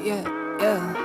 yeah, yeah.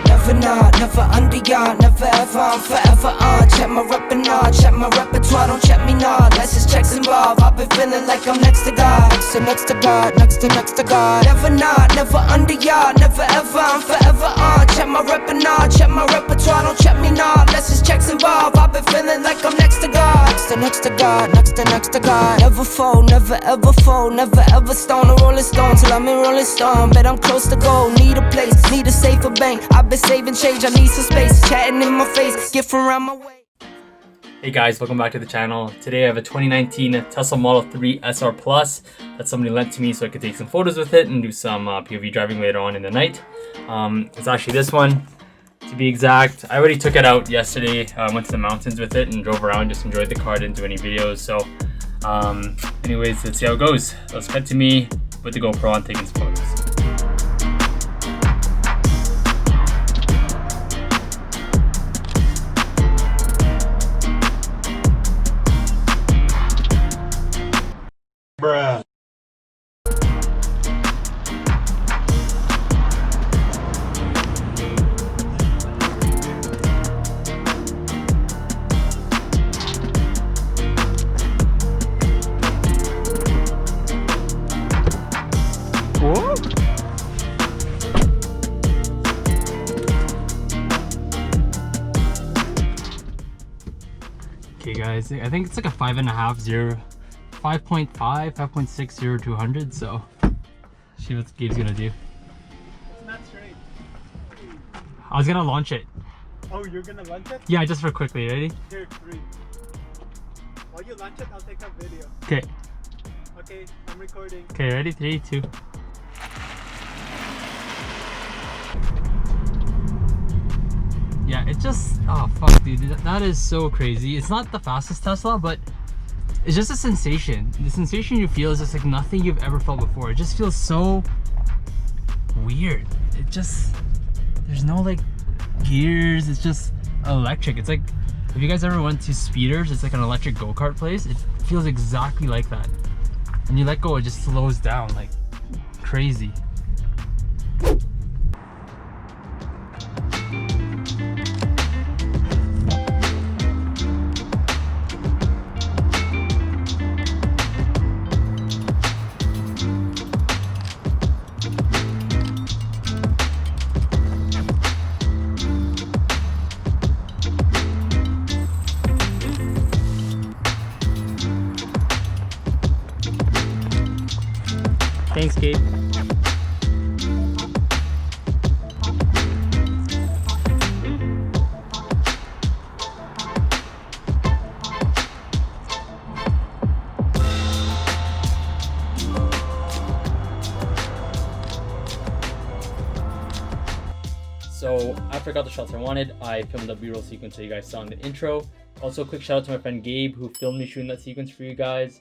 Never not, never under yard, never ever, I'm forever on. Check my repertoire, check my repertoire, don't check me nah. Let's just checks involved. I've been feeling like I'm next to God, next to God, next to God. Never not, never under yard, never ever, I'm forever on. Check my repertoire, don't check me nah. Let's just checks involved. I've been feeling like I'm next to God, next to God, next to God. Never fold, never ever fold, never ever stone a rolling stone till I'm in Rolling Stone. Bet I'm close to goal, need a place, need a safer bank. I've been saving change, I need some space, chatting in my face, get from around my way. Hey guys, welcome back to the channel. Today I have a 2019 Tesla Model 3 SR Plus that somebody lent to me so I could take some photos with it and do some POV driving later on in the night. It's actually this one, to be exact. I already took it out yesterday, went to the mountains with it and drove around, just enjoyed the car, didn't do any videos. So anyways, let's see how it goes. Let's cut to me with the GoPro on taking some photos. Bruh. Okay guys, I think it's like a 5.5, 5.6, 0 to 100, so see what Gabe's gonna do. It's not straight. I was gonna launch it. Oh, you're gonna launch it? Yeah, just for quickly, ready? Here, 3. While you launch it, I'll take a video. Okay. Okay, I'm recording. Okay, ready? 3, 2. Yeah, it just, oh fuck dude, that is so crazy. It's not the fastest Tesla, but it's just a sensation. The sensation you feel is just like nothing you've ever felt before. It just feels so weird. It just, there's no like gears, it's just electric. It's like, if you guys ever went to speeders, it's like an electric go-kart place. It feels exactly like that. And you let go, it just slows down like crazy. Thanks, Gabe. So after I got the shots I wanted, I filmed a B-roll sequence that you guys saw in the intro. Also, a quick shout out to my friend Gabe who filmed me shooting that sequence for you guys.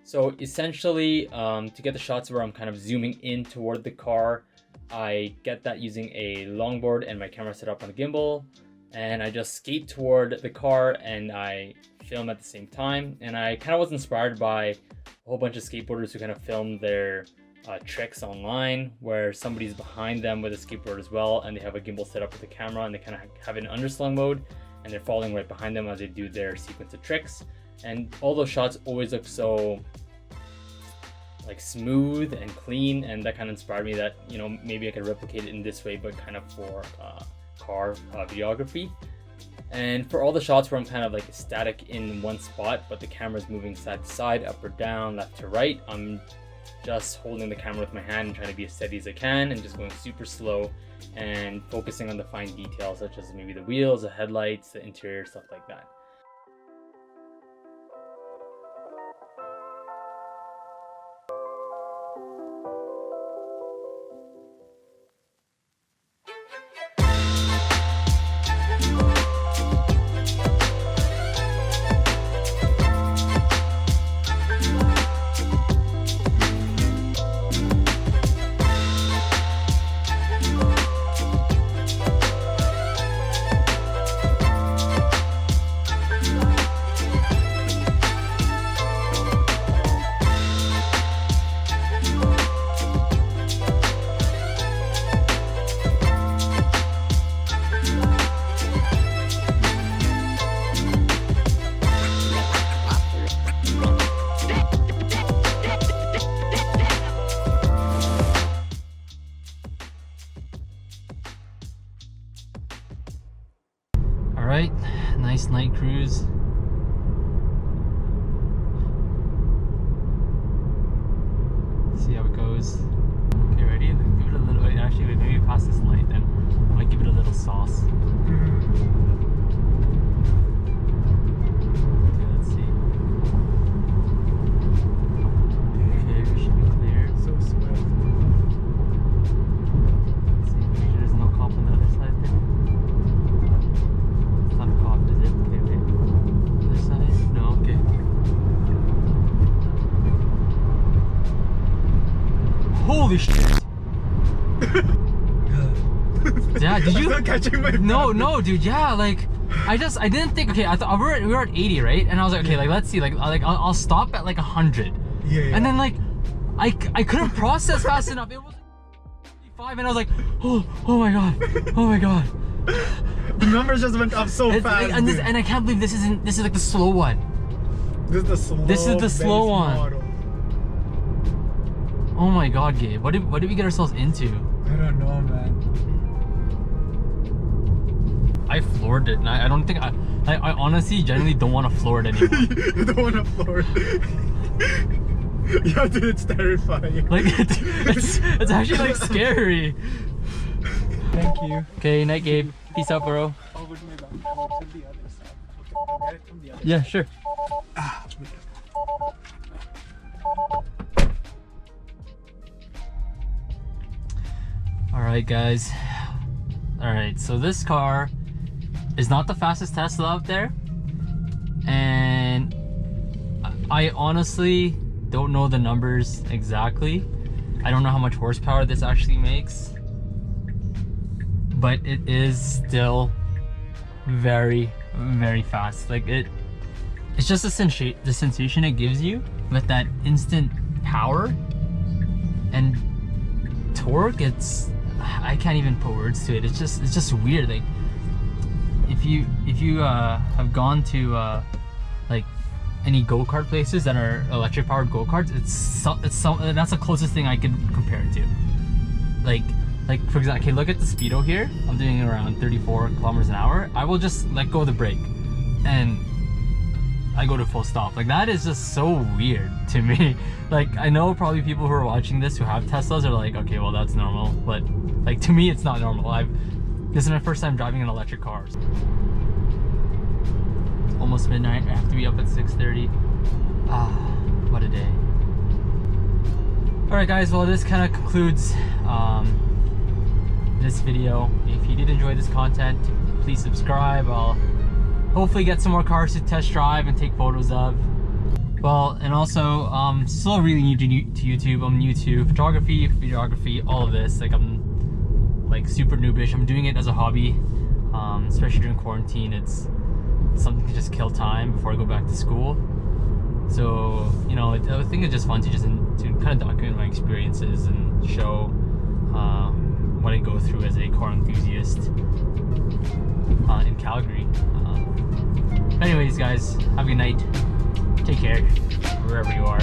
So essentially, to get the shots where I'm kind of zooming in toward the car, I get that using a longboard and my camera set up on a gimbal. And I just skate toward the car and I film at the same time. And I kind of was inspired by a whole bunch of skateboarders who kind of film their tricks online, where somebody's behind them with a skateboard as well, and they have a gimbal set up with the camera and they kind of have it in underslung mode and they're following right behind them as they do their sequence of tricks. And all those shots always look so like smooth and clean, and that kind of inspired me that, you know, maybe I could replicate it in this way, but kind of for car videography. And for all the shots where I'm kind of like static in one spot, but the camera's moving side to side, up or down, left to right, I'm just holding the camera with my hand and trying to be as steady as I can and just going super slow and focusing on the fine details such as maybe the wheels, the headlights, the interior, stuff like that. cruise. See how it goes. Okay, ready? Give it a little. Wait, actually, wait, maybe past this light, then I might give it a little sauce. Okay, let's see. Okay, we should be clear. So swift. Let's see, make sure there's no cop on the other side there. It's not a cop, is it? Okay, wait. Other side? No, okay. Holy shit! Yeah, did you? I'm not catching my No, breath. no, dude. Yeah, like I didn't think. Okay, I thought we were at 80, right? And I was like, okay, like let's see, like I'll stop at like 100. Yeah. And then like I couldn't process fast enough. It was like 55, and I was like, oh my god. The numbers just went up so It's fast. like, dude. and I can't believe this is like the slow one. This is the slow. This is the slow base one. model. Oh my god, Gabe. What did we get ourselves into? I don't know, man. I floored it, and I don't think I honestly genuinely don't want to floor it anymore. You don't want to floor it. Yeah, dude, it's terrifying. Like it's actually like scary. Thank you. Okay, night, Gabe. Peace out, bro. Over to me back. Over to the other side. Okay, I'll get it from the other Yeah, sure. All right, guys. All right, so this car is not the fastest Tesla out there, and I honestly don't know the numbers exactly. I don't know how much horsepower this actually makes, but it is still very, very fast. Like it's just the sensation it gives you with that instant power and torque. I can't even put words to it. It's just weird. Like if you have gone to like any go-kart places that are electric powered go-karts, that's the closest thing I could compare it to. Like for example, okay, look at the speedo here. I'm doing around 34 kilometers an hour. I will just let go of the brake and I go to full stop. Like that is just so weird to me. Like I know probably people who are watching this who have Teslas are like, okay, well that's normal, but like to me it's not normal. This is my first time driving an electric car. It's almost midnight. I have to be up at 6:30. Ah, what a day. All right, guys. Well, this kind of concludes this video. If you did enjoy this content, please subscribe. I'll hopefully get some more cars to test drive and take photos of. Well, and also still really new to YouTube. I'm new to photography, videography, all of this. Like I'm like super noobish. I'm doing it as a hobby, especially during quarantine. It's something to just kill time before I go back to school. So you know, I think it's just fun to kind of document my experiences and show what I go through as a car enthusiast in Calgary. Anyways, guys, have a good night. Take care wherever you are.